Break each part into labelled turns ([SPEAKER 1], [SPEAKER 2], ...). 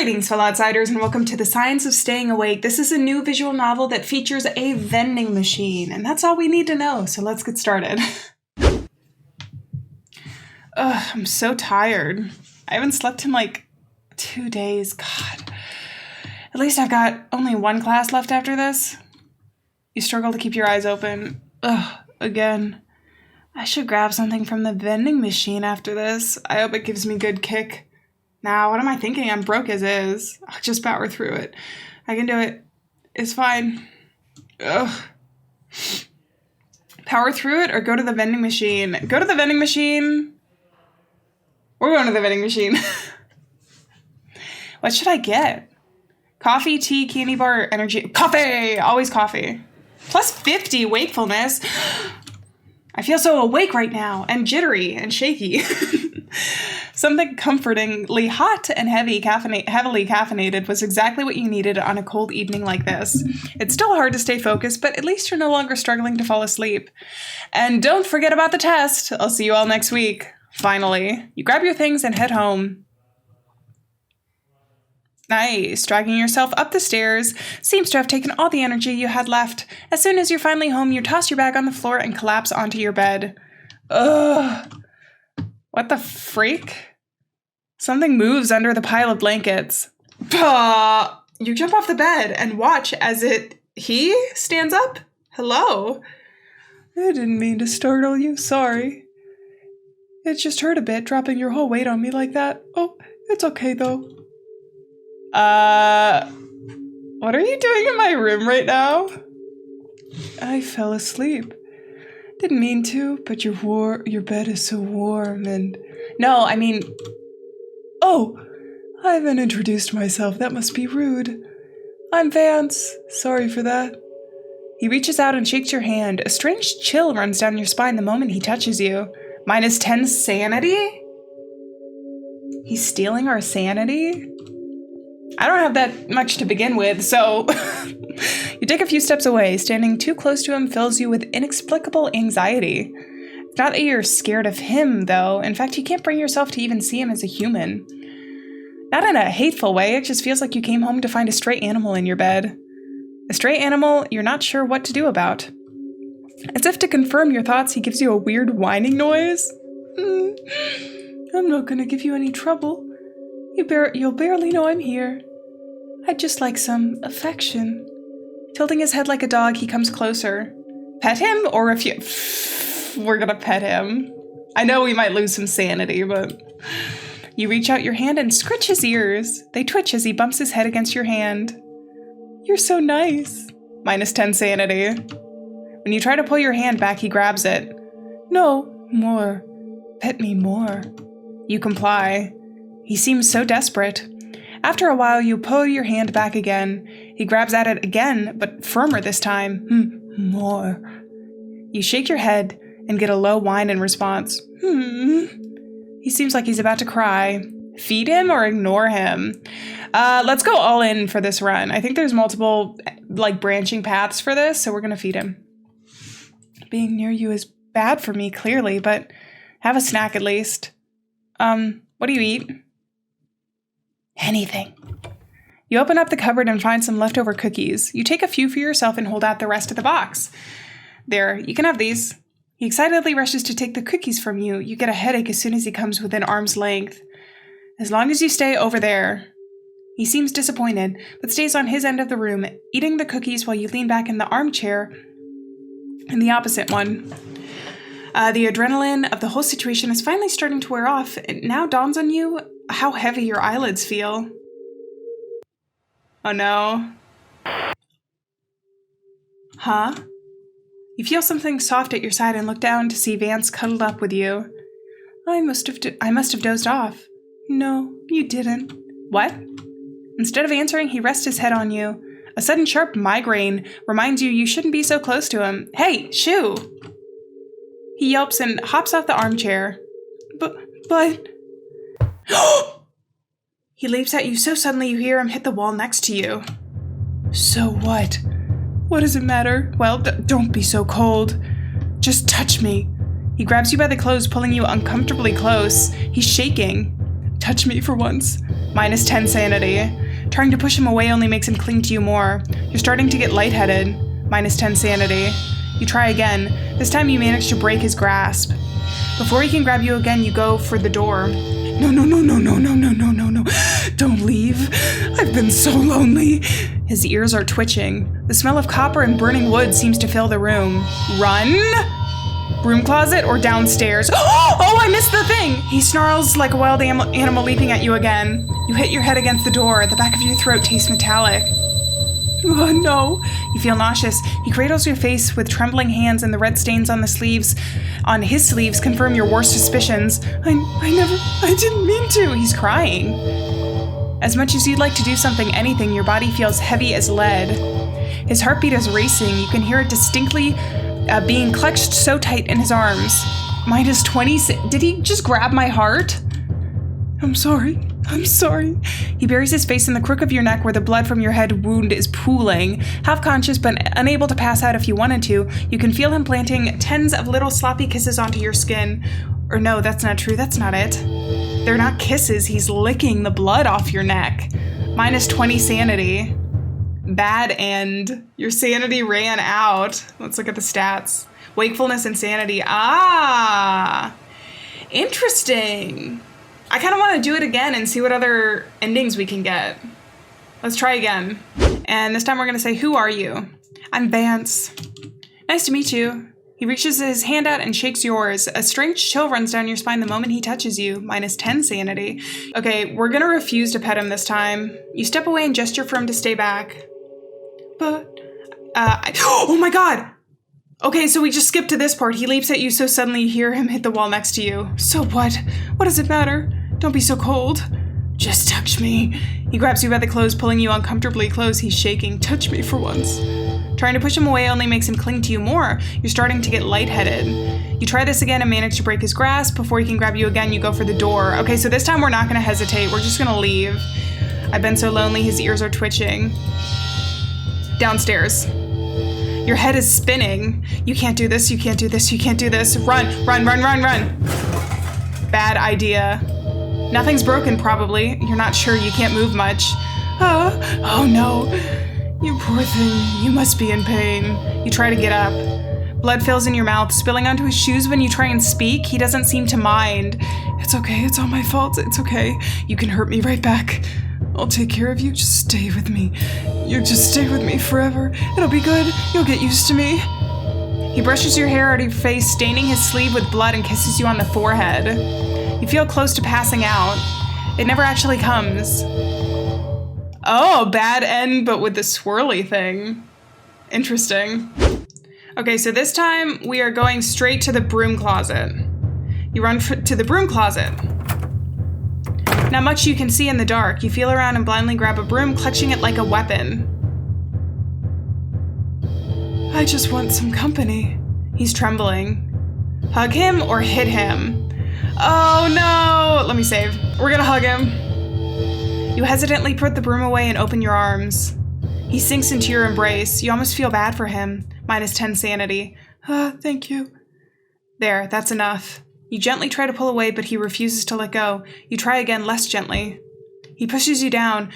[SPEAKER 1] Greetings, fellow outsiders, and welcome to The Science of Staying Awake. This is a new visual novel that features a vending machine, and that's all we need to know, so let's get started. I'm so tired. I haven't slept in like 2 days. God. At least I've got only one class left after this. You struggle to keep your eyes open. Again. I should grab something from the vending machine after this. I hope it gives me good kick. Now, what am I thinking? I'm broke as is. I'll just power through it. I can do it. It's fine. Power through it or go to the vending machine? Go to the vending machine. We're going to the vending machine. What should I get? Coffee, tea, candy bar, energy. Coffee! Always coffee. Plus 50 wakefulness. I feel so awake right now and jittery and shaky. Something comfortingly hot and heavily caffeinated was exactly what you needed on a cold evening like this. It's still hard to stay focused, but at least you're no longer struggling to fall asleep. And don't forget about the test. I'll see you all next week. Finally, you grab your things and head home. Nice. Dragging yourself up the stairs seems to have taken all the energy you had left. As soon as you're finally home, you toss your bag on the floor and collapse onto your bed. Ugh. What the freak? Something moves under the pile of blankets. You jump off the bed and watch as he stands up. Hello. I didn't mean to startle you. Sorry. It just hurt a bit, dropping your whole weight on me like that. Oh, it's okay, though. What are you doing in my room right now? I fell asleep. Didn't mean to, but your bed is so warm and... No, I mean... Oh, I haven't introduced myself. That must be rude. I'm Vance. Sorry for that. He reaches out and shakes your hand. A strange chill runs down your spine the moment he touches you. Minus 10 sanity? He's stealing our sanity? I don't have that much to begin with, so... You take a few steps away. Standing too close to him fills you with inexplicable anxiety. It's not that you're scared of him, though. In fact, you can't bring yourself to even see him as a human. Not in a hateful way, it just feels like you came home to find a stray animal in your bed. A stray animal you're not sure what to do about. As if to confirm your thoughts, he gives you a weird whining noise. I'm not gonna give you any trouble. You'll barely know I'm here. I'd just like some affection. Tilting his head like a dog, he comes closer. Pet him, or if you... We're gonna pet him. I know we might lose some sanity, but... You reach out your hand and scratch his ears. They twitch as he bumps his head against your hand. You're so nice. Minus 10 sanity. When you try to pull your hand back, he grabs it. No, more. Pet me more. You comply. He seems so desperate. After a while, you pull your hand back again. He grabs at it again, but firmer this time. More. You shake your head and get a low whine in response. He seems like he's about to cry. Feed him or ignore him? Let's go all in for this run. I think there's multiple, branching paths for this, so we're gonna feed him. Being near you is bad for me, clearly, but have a snack at least. What do you eat? Anything. You open up the cupboard and find some leftover cookies. You take a few for yourself and hold out the rest of the box. There, you can have these. He excitedly rushes to take the cookies from you. You get a headache as soon as he comes within arm's length. As long as you stay over there. He seems disappointed, but stays on his end of the room, eating the cookies while you lean back in the armchair in the opposite one. The adrenaline of the whole situation is finally starting to wear off. It now dawns on you how heavy your eyelids feel. Oh no. Huh? You feel something soft at your side and look down to see Vance cuddled up with you. I must have dozed off. No, you didn't. What? Instead of answering, he rests his head on you. A sudden sharp migraine reminds you shouldn't be so close to him. Hey, shoo! He yelps and hops off the armchair. But... He leaps at you so suddenly you hear him hit the wall next to you. So what? What does it matter? Well, don't be so cold. Just touch me. He grabs you by the clothes, pulling you uncomfortably close. He's shaking. Touch me for once. minus 10 sanity. Trying to push him away only makes him cling to you more. You're starting to get lightheaded, minus 10 sanity. You try again. This time you manage to break his grasp. Before he can grab you again, you go for the door. No, no, no, no, no, no, no, no, no, no. Don't leave. I've been so lonely. His ears are twitching. The smell of copper and burning wood seems to fill the room. Run? Broom closet or downstairs? Oh, I missed the thing! He snarls like a wild animal leaping at you again. You hit your head against the door. The back of your throat tastes metallic. Oh, no. You feel nauseous. He cradles your face with trembling hands, and the red stains on his sleeves confirm your worst suspicions. I didn't mean to. He's crying. As much as you'd like to do anything, your body feels heavy as lead. His heartbeat is racing. You can hear it distinctly being clutched so tight in his arms. Minus 20. Did he just grab my heart? I'm sorry. He buries his face in the crook of your neck where the blood from your head wound is pooling. Half conscious but unable to pass out if you wanted to, you can feel him planting tens of little sloppy kisses onto your skin. Or no, that's not true. That's not it. They're not kisses. He's licking the blood off your neck. Minus 20 sanity. Bad end. Your sanity ran out. Let's look at the stats. Wakefulness and sanity. Ah! Interesting. I kind of want to do it again and see what other endings we can get. Let's try again. And this time we're going to say, who are you? I'm Vance. Nice to meet you. He reaches his hand out and shakes yours. A strange chill runs down your spine the moment he touches you. Minus 10 sanity. Okay, we're going to refuse to pet him this time. You step away and gesture for him to stay back. But, oh my god! Okay, so we just skipped to this part. He leaps at you so suddenly you hear him hit the wall next to you. So what? What does it matter? Don't be so cold. Just touch me. He grabs you by the clothes, pulling you uncomfortably close. He's shaking. Touch me for once. Trying to push him away only makes him cling to you more. You're starting to get lightheaded. You try this again and manage to break his grasp. Before he can grab you again, you go for the door. Okay, so this time we're not going to hesitate. We're just going to leave. I've been so lonely, his ears are twitching. Downstairs. Your head is spinning. You can't do this, you can't do this, you can't do this. Run, run, run, run, run. Bad idea. Nothing's broken, probably. You're not sure, you can't move much. Oh no. You poor thing, you must be in pain. You try to get up. Blood fills in your mouth, spilling onto his shoes when you try and speak. He doesn't seem to mind. It's okay, it's all my fault, it's okay. You can hurt me right back. I'll take care of you, just stay with me. You just stay with me forever. It'll be good, you'll get used to me. He brushes your hair out of your face, staining his sleeve with blood and kisses you on the forehead. You feel close to passing out. It never actually comes. Oh, bad end, but with the swirly thing. Interesting. Okay, so this time we are going straight to the broom closet. You run to the broom closet. Not much you can see in the dark. You feel around and blindly grab a broom, clutching it like a weapon. I just want some company. He's trembling. Hug him or hit him? Oh no! Let me save. We're gonna hug him. You hesitantly put the broom away and open your arms. He sinks into your embrace. You almost feel bad for him. Minus 10 sanity. Thank you. There, that's enough. You gently try to pull away, but he refuses to let go. You try again, less gently. He pushes you down.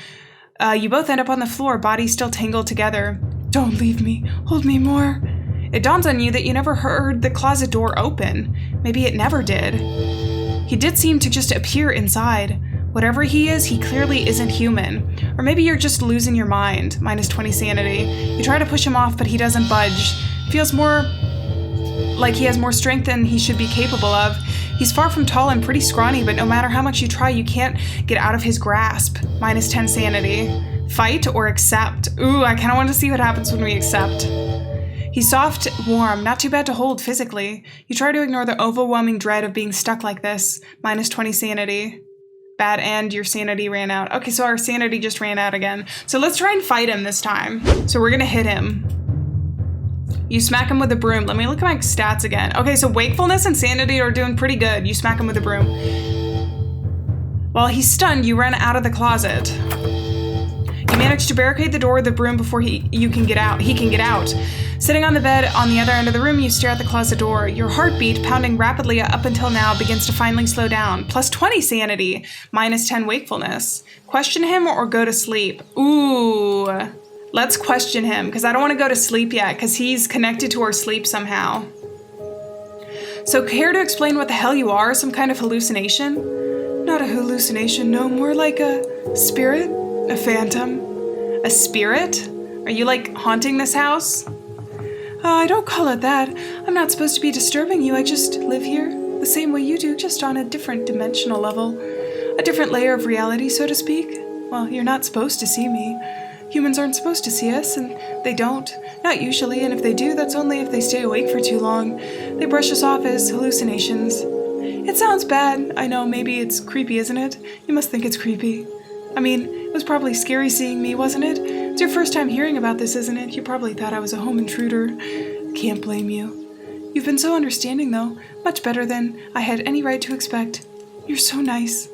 [SPEAKER 1] You both end up on the floor, bodies still tangled together. Don't leave me. Hold me more. It dawns on you that you never heard the closet door open. Maybe it never did. He did seem to just appear inside. Whatever he is, he clearly isn't human. Or maybe you're just losing your mind. Minus 20 sanity. You try to push him off, but he doesn't budge. Feels more like he has more strength than he should be capable of. He's far from tall and pretty scrawny, but no matter how much you try, you can't get out of his grasp. Minus 10 sanity. Fight or accept? Ooh, I kind of want to see what happens when we accept. He's soft, warm, not too bad to hold physically. You try to ignore the overwhelming dread of being stuck like this. Minus 20 sanity. Bad end, your sanity ran out. Okay, so our sanity just ran out again. So let's try and fight him this time. So we're gonna hit him. You smack him with a broom. Let me look at my stats again. Okay, so wakefulness and sanity are doing pretty good. You smack him with a broom. While he's stunned, you run out of the closet. You manage to barricade the door with the broom before he can get out. Sitting on the bed on the other end of the room, you stare at the closet door. Your heartbeat, pounding rapidly up until now, begins to finally slow down. Plus 20 sanity, minus 10 wakefulness. Question him or go to sleep? Ooh. Let's question him, because I don't want to go to sleep yet, because he's connected to our sleep somehow. So care to explain what the hell you are? Some kind of hallucination? Not a hallucination, no, more like a spirit, a phantom. A spirit? Are you like haunting this house? I don't call it that. I'm not supposed to be disturbing you, I just live here, the same way you do, just on a different dimensional level. A different layer of reality, so to speak. Well, you're not supposed to see me. Humans aren't supposed to see us, and they don't. Not usually, and if they do, that's only if they stay awake for too long. They brush us off as hallucinations. It sounds bad. I know, maybe it's creepy, isn't it? You must think it's creepy. I mean, it was probably scary seeing me, wasn't it? It's your first time hearing about this, isn't it? You probably thought I was a home intruder. Can't blame you. You've been so understanding, though. Much better than I had any right to expect. You're so nice.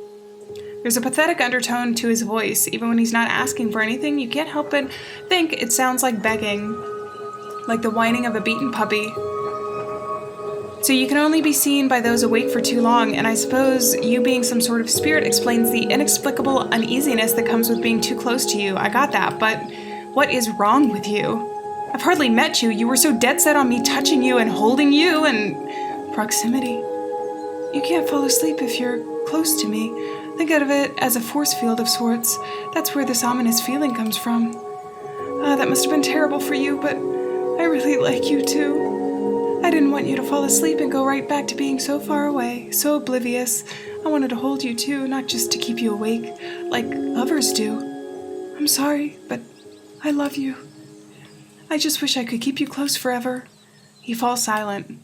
[SPEAKER 1] There's a pathetic undertone to his voice. Even when he's not asking for anything, you can't help but think it sounds like begging. Like the whining of a beaten puppy. So you can only be seen by those awake for too long, and I suppose you being some sort of spirit explains the inexplicable uneasiness that comes with being too close to you. I got that, but what is wrong with you? I've hardly met you. You were so dead set on me touching you and holding you and proximity. You can't fall asleep if you're close to me. Think of it as a force field of sorts. That's where this ominous feeling comes from. That must have been terrible for you, but I really like you too. I didn't want you to fall asleep and go right back to being so far away, so oblivious. I wanted to hold you too, not just to keep you awake, like lovers do. I'm sorry, but I love you. I just wish I could keep you close forever. He falls silent.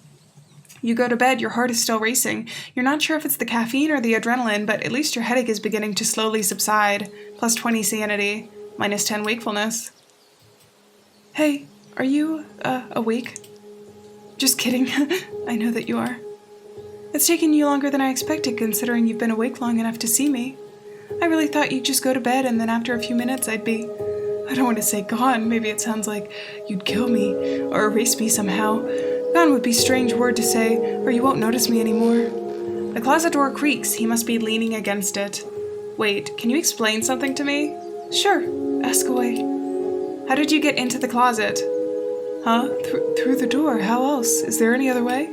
[SPEAKER 1] You go to bed, your heart is still racing. You're not sure if it's the caffeine or the adrenaline, but at least your headache is beginning to slowly subside. Plus 20 sanity, minus 10 wakefulness. Hey, are you, awake? Just kidding. I know that you are. It's taken you longer than I expected, considering you've been awake long enough to see me. I really thought you'd just go to bed, and then after a few minutes I'd be... I don't want to say gone. Maybe it sounds like you'd kill me, or erase me somehow. Gone would be a strange word to say, or you won't notice me anymore. The closet door creaks. He must be leaning against it. Wait, can you explain something to me? Sure, ask away. How did you get into the closet? Huh? Through the door. How else? Is there any other way?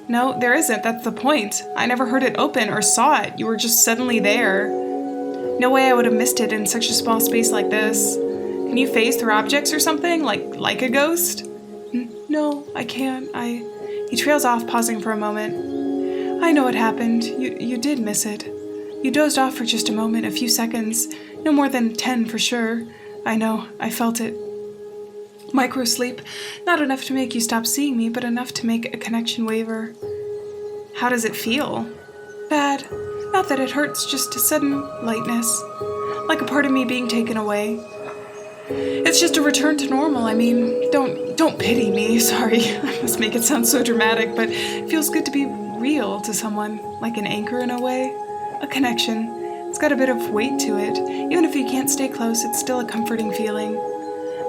[SPEAKER 1] No, there isn't. That's the point. I never heard it open or saw it. You were just suddenly there. No way I would have missed it in such a small space like this. Can you phase through objects or something? Like a ghost? No, I can't. He trails off, pausing for a moment. I know what happened. You did miss it. You dozed off for just a moment, a few seconds. No more than 10 for sure. I know. I felt it. Microsleep. Not enough to make you stop seeing me, but enough to make a connection waver. How does it feel? Bad. Not that it hurts, just a sudden lightness. Like a part of me being taken away. It's just a return to normal. I mean, don't pity me. Sorry, I must make it sound so dramatic, but it feels good to be real to someone. Like an anchor in a way. A connection. It's got a bit of weight to it. Even if you can't stay close, it's still a comforting feeling.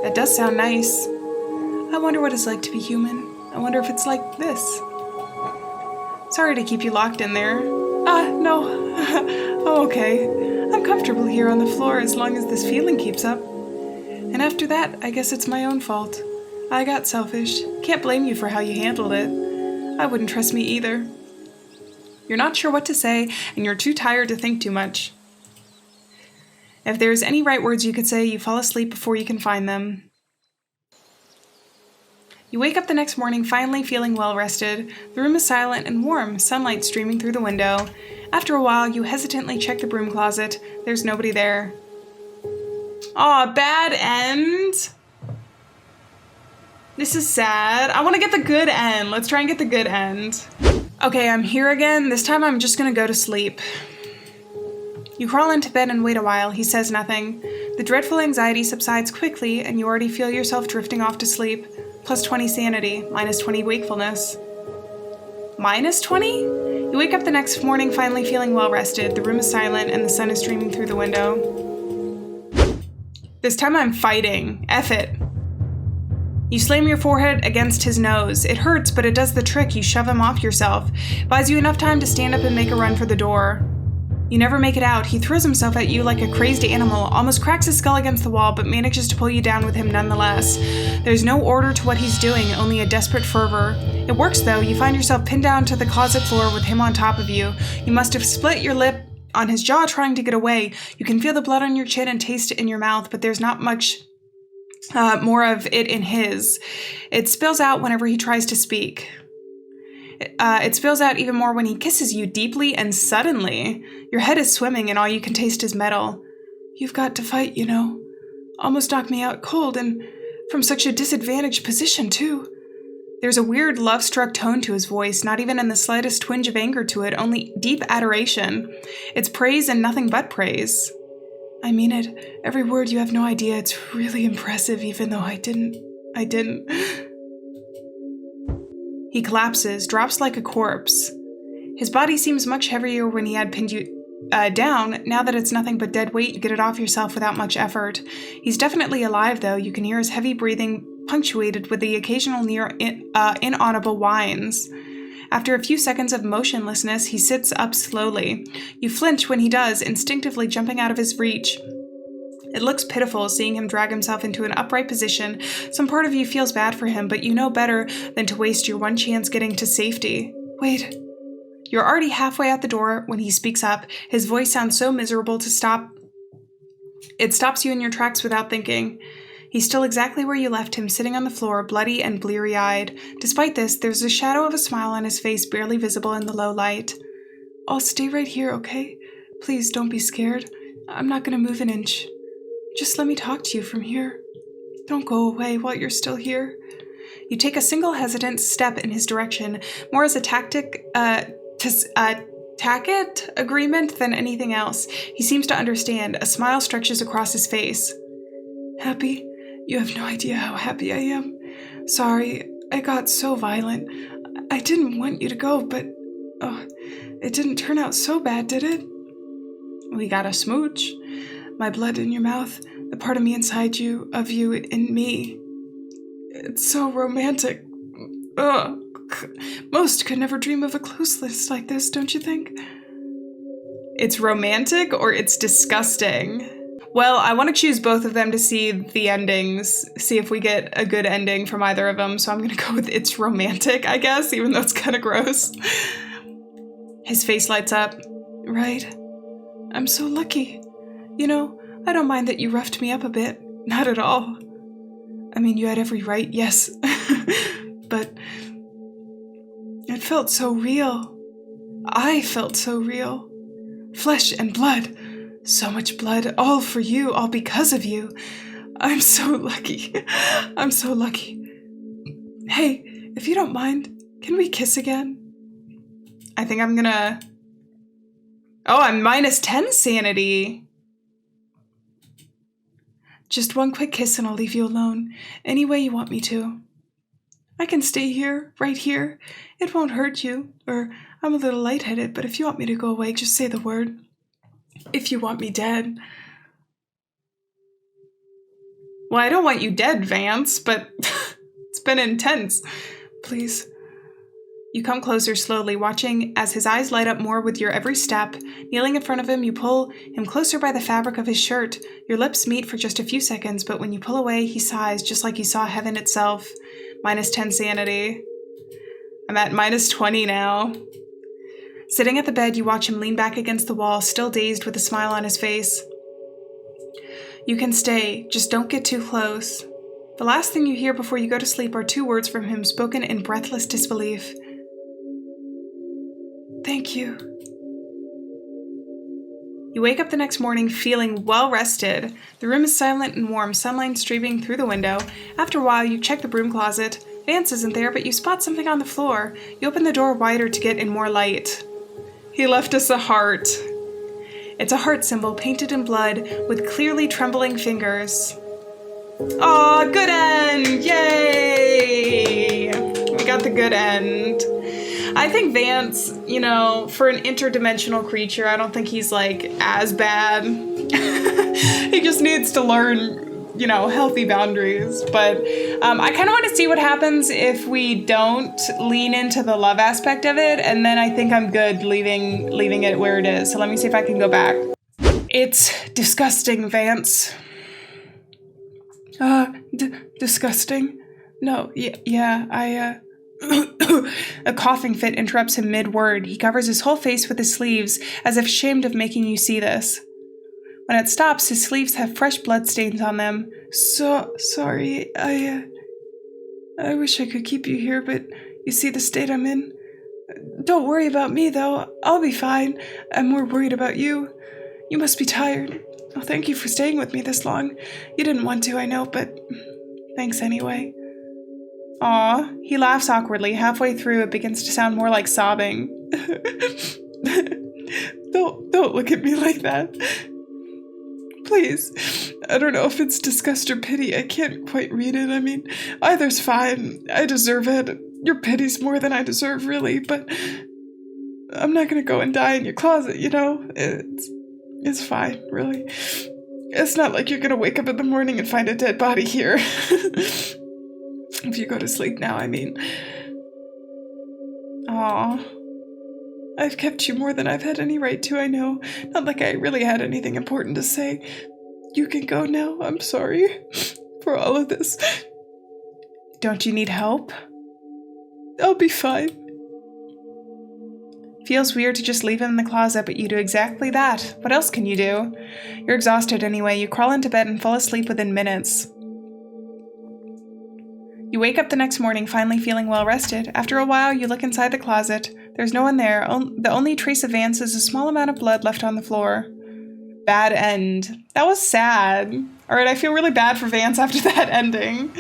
[SPEAKER 1] That does sound nice. I wonder what it's like to be human. I wonder if it's like this. Sorry to keep you locked in there. No. Oh, okay. I'm comfortable here on the floor as long as this feeling keeps up. And after that, I guess it's my own fault. I got selfish. Can't blame you for how you handled it. I wouldn't trust me either. You're not sure what to say, and you're too tired to think too much. If there's any right words you could say, you fall asleep before you can find them. You wake up the next morning finally feeling well-rested. The room is silent and warm, sunlight streaming through the window. After a while, you hesitantly check the broom closet. There's nobody there. Aw, bad end. This is sad. I want to get the good end. Let's try and get the good end. Okay, I'm here again. This time I'm just gonna go to sleep. You crawl into bed and wait a while. He says nothing. The dreadful anxiety subsides quickly, and you already feel yourself drifting off to sleep. Plus 20 sanity, minus 20 wakefulness. Minus 20? You wake up the next morning finally feeling well rested. The room is silent, and the sun is streaming through the window. This time I'm fighting. F it. You slam your forehead against his nose. It hurts, but it does the trick. You shove him off yourself. Buys you enough time to stand up and make a run for the door. You never make it out. He throws himself at you like a crazed animal, almost cracks his skull against the wall, but manages to pull you down with him nonetheless. There's no order to what he's doing, only a desperate fervor. It works, though. You find yourself pinned down to the closet floor with him on top of you. You must have split your lip on his jaw trying to get away. You can feel the blood on your chin and taste it in your mouth, but there's not much more of it in his. It spills out whenever he tries to speak. It spills out even more when he kisses you deeply and suddenly. Your head is swimming and all you can taste is metal. You've got to fight, you know. Almost knocked me out cold, and from such a disadvantaged position, too. There's a weird love-struck tone to his voice, not even in the slightest twinge of anger to it, only deep adoration. It's praise and nothing but praise. I mean it. Every word, you have no idea. It's really impressive, even though I didn't. He collapses, drops like a corpse. His body seems much heavier when he had pinned you down. Now that it's nothing but dead weight, you get it off yourself without much effort. He's definitely alive, though. You can hear his heavy breathing punctuated with the occasional near inaudible whines. After a few seconds of motionlessness, he sits up slowly. You flinch when he does, instinctively jumping out of his reach. It looks pitiful seeing him drag himself into an upright position. Some part of you feels bad for him, but you know better than to waste your one chance getting to safety. Wait. You're already halfway out the door when he speaks up. His voice sounds so miserable to stop. It stops you in your tracks without thinking. He's still exactly where you left him, sitting on the floor, bloody and bleary-eyed. Despite this, there's a shadow of a smile on his face, barely visible in the low light. I'll stay right here, okay? Please don't be scared. I'm not going to move an inch. Just let me talk to you from here. Don't go away while you're still here. You take a single hesitant step in his direction, more as a tacit agreement than anything else. He seems to understand. A smile stretches across his face. Happy? You have no idea how happy I am. Sorry, I got so violent. I didn't want you to go, but it didn't turn out so bad, did it? We got a smooch. My blood in your mouth, the part of me inside you, of you in me. It's so romantic. Ugh. Most could never dream of a closeness like this, don't you think? It's romantic or it's disgusting? Well, I want to choose both of them to see the endings, see if we get a good ending from either of them, so I'm going to go with it's romantic, I guess, even though it's kind of gross. His face lights up. Right. I'm so lucky. You know, I don't mind that you roughed me up a bit. Not at all. I mean, you had every right, yes. But it felt so real. I felt so real. Flesh and blood. So much blood, all for you, all because of you. I'm so lucky. I'm so lucky. Hey, if you don't mind, can we kiss again? I think I'm gonna... Oh, I'm minus 10 sanity. Just one quick kiss and I'll leave you alone, any way you want me to. I can stay here, right here. It won't hurt you, or I'm a little lightheaded, but if you want me to go away, just say the word. If you want me dead. Well, I don't want you dead, Vance, but it's been intense. Please. You come closer slowly, watching as his eyes light up more with your every step. Kneeling in front of him, you pull him closer by the fabric of his shirt. Your lips meet for just a few seconds, but when you pull away, he sighs, just like you saw heaven itself. Minus 10 sanity. I'm at minus 20 now. Sitting at the bed, you watch him lean back against the wall, still dazed with a smile on his face. You can stay, just don't get too close. The last thing you hear before you go to sleep are 2 words from him, spoken in breathless disbelief. Thank you. You wake up the next morning feeling well-rested. The room is silent and warm, sunlight streaming through the window. After a while, you check the broom closet. Vance isn't there, but you spot something on the floor. You open the door wider to get in more light. He left us a heart. It's a heart symbol painted in blood with clearly trembling fingers. Aw, good end! Yay! We got the good end. I think Vance, you know, for an interdimensional creature, I don't think he's, like, as bad. He just needs to learn you know, healthy boundaries. But I kind of want to see what happens if we don't lean into the love aspect of it, and then I think I'm good leaving it where it is. So let me see if I can go back. It's disgusting, Vance. Disgusting? No, yeah, A coughing fit interrupts him mid-word. He covers his whole face with his sleeves, as if ashamed of making you see this. When it stops, his sleeves have fresh bloodstains on them. Sorry, I wish I could keep you here, but you see the state I'm in? Don't worry about me, though. I'll be fine. I'm more worried about you. You must be tired. Oh, thank you for staying with me this long. You didn't want to, I know, but thanks anyway. Aw, he laughs awkwardly. Halfway through, it begins to sound more like sobbing. Don't look at me like that. Please. I don't know if it's disgust or pity. I can't quite read it. I mean, either's fine. I deserve it. Your pity's more than I deserve, really, but I'm not gonna go and die in your closet, you know? It's fine, really. It's not like you're gonna wake up in the morning and find a dead body here. If you go to sleep now, I mean. Aw. I've kept you more than I've had any right to, I know. Not like I really had anything important to say. You can go now. I'm sorry for all of this. Don't you need help? I'll be fine. Feels weird to just leave him in the closet, but you do exactly that. What else can you do? You're exhausted anyway. You crawl into bed and fall asleep within minutes. You wake up the next morning, finally feeling well rested. After a while, you look inside the closet. There's no one there. The only trace of Vance is a small amount of blood left on the floor. Bad end. That was sad. All right, I feel really bad for Vance after that ending.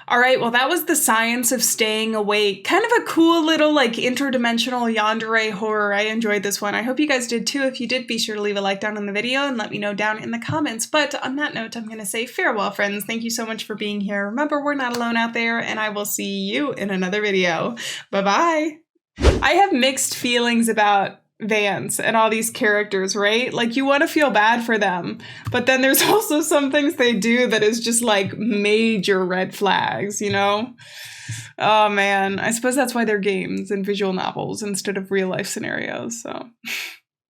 [SPEAKER 1] All right, well, that was the science of staying awake. Kind of a cool little, like, interdimensional yandere horror. I enjoyed this one. I hope you guys did too. If you did, be sure to leave a like down in the video and let me know down in the comments. But on that note, I'm going to say farewell, friends. Thank you so much for being here. Remember, we're not alone out there, and I will see you in another video. Bye-bye. I have mixed feelings about Vance and all these characters, right? Like, you want to feel bad for them, but then there's also some things they do that is just like major red flags, you know? Oh man, I suppose that's why they're games and visual novels instead of real life scenarios, so